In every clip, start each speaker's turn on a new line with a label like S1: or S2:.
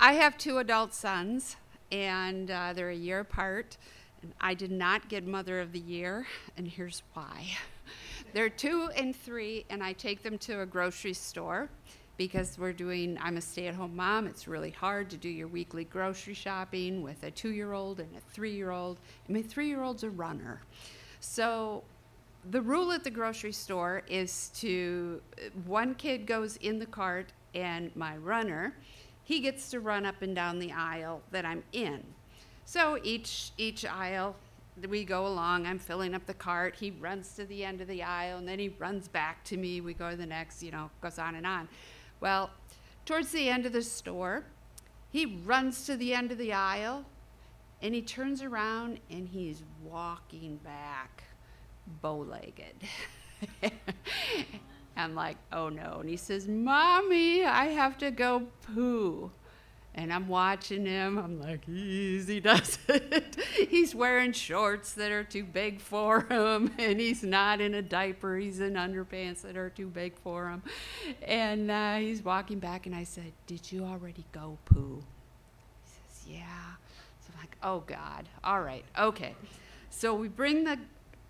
S1: I have two adult sons, and they're a year apart. And I did not get Mother of the Year, and here's why. They're 2 and 3, and I take them to a grocery store because I'm a stay-at-home mom. It's really hard to do your weekly grocery shopping with a 2-year-old and a 3-year-old. And my 3-year-old's a runner. So the rule at the grocery store is one kid goes in the cart, and my runner, he gets to run up and down the aisle that I'm in. So each aisle, we go along, I'm filling up the cart, he runs to the end of the aisle, and then he runs back to me, we go to the next, goes on and on. Well, towards the end of the store, he runs to the end of the aisle, and he turns around, and he's walking back, bow-legged. I'm like, oh no, and he says, Mommy, I have to go poo. And I'm watching him, I'm like, easy does it. He's wearing shorts that are too big for him, and he's not in a diaper, he's in underpants that are too big for him. And he's walking back, and I said, did you already go poo? He says, yeah. So I'm like, oh God, all right, okay. So we bring the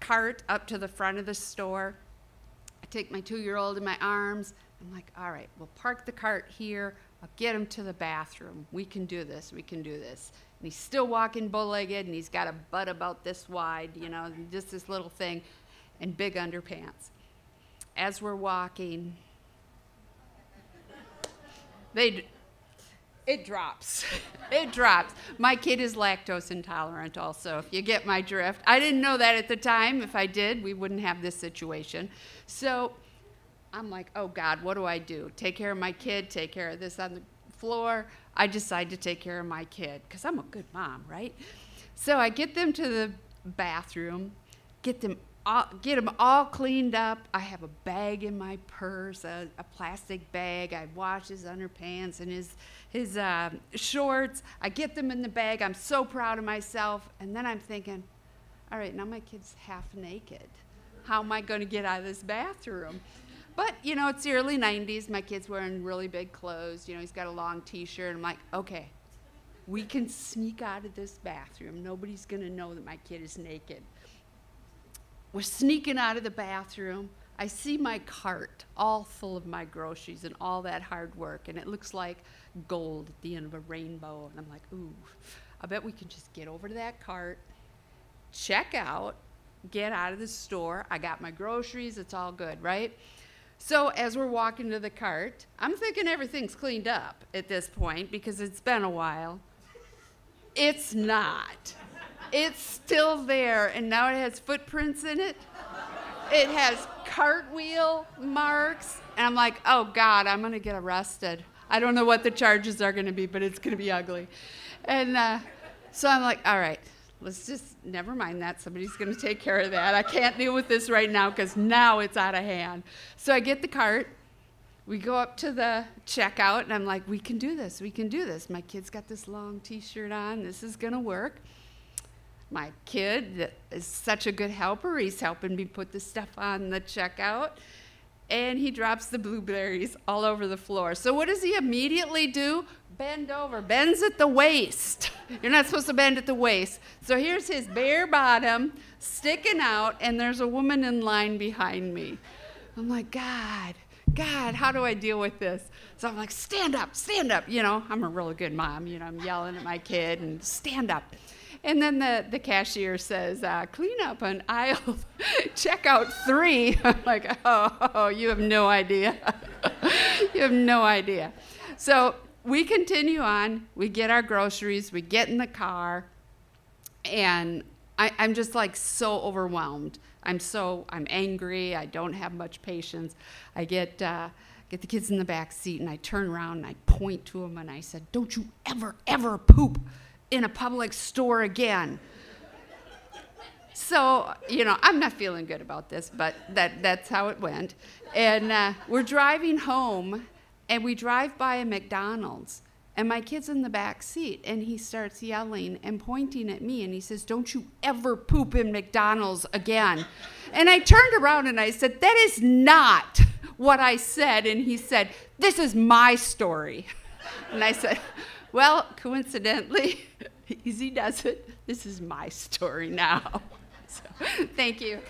S1: cart up to the front of the store. I take my 2-year-old in my arms. I'm like, all right, we'll park the cart here. I'll get him to the bathroom. We can do this. We can do this. And he's still walking bow-legged, and he's got a butt about this wide, just this little thing, and big underpants. As we're walking, it drops. It drops. My kid is lactose intolerant also, if you get my drift. I didn't know that at the time. If I did, we wouldn't have this situation. So I'm like, oh God, what do I do? Take care of my kid, take care of this on the floor. I decide to take care of my kid, because I'm a good mom, right? So I get them to the bathroom, get them all cleaned up. I have a bag in my purse, a plastic bag. I wash his underpants and his shorts. I get them in the bag. I'm so proud of myself. And then I'm thinking, all right, now my kid's half naked. How am I going to get out of this bathroom? But, it's the early 90s. My kid's wearing really big clothes. He's got a long T-shirt. I'm like, okay, we can sneak out of this bathroom. Nobody's going to know that my kid is naked. We're sneaking out of the bathroom. I see my cart all full of my groceries and all that hard work, and it looks like gold at the end of a rainbow. And I'm like, ooh, I bet we can just get over to that cart, check out, get out of the store. I got my groceries. It's all good, right? So as we're walking to the cart, I'm thinking everything's cleaned up at this point because it's been a while. It's not. It's still there, and now it has footprints in it. It has cartwheel marks, and I'm like, oh God, I'm gonna get arrested. I don't know what the charges are gonna be, but it's gonna be ugly. And so I'm like, all right, let's just, never mind that. Somebody's going to take care of that. I can't deal with this right now because now it's out of hand. So I get the cart. We go up to the checkout, and I'm like, we can do this. We can do this. My kid's got this long T-shirt on. This is going to work. My kid is such a good helper. He's helping me put the stuff on the checkout. And he drops the blueberries all over the floor. So what does he immediately do? Bend over, bends at the waist. You're not supposed to bend at the waist. So here's his bare bottom sticking out, and there's a woman in line behind me. I'm like, God, how do I deal with this? So I'm like, stand up, stand up. I'm a really good mom. I'm yelling at my kid and stand up. And then the cashier says, clean up on aisle checkout 3. I'm like, oh, you have no idea. You have no idea. So we continue on. We get our groceries. We get in the car. And I'm just like so overwhelmed. I'm angry. I don't have much patience. I get the kids in the back seat, and I turn around and I point to them and I said, don't you ever poop in a public store again. So, I'm not feeling good about this, but that's how it went. And we're driving home, and we drive by a McDonald's, and my kid's in the back seat, and he starts yelling and pointing at me, and he says, don't you ever poop in McDonald's again. And I turned around and I said, that is not what I said. And he said, this is my story. And I said, Well, coincidentally, easy does it. This is my story now. So, thank you.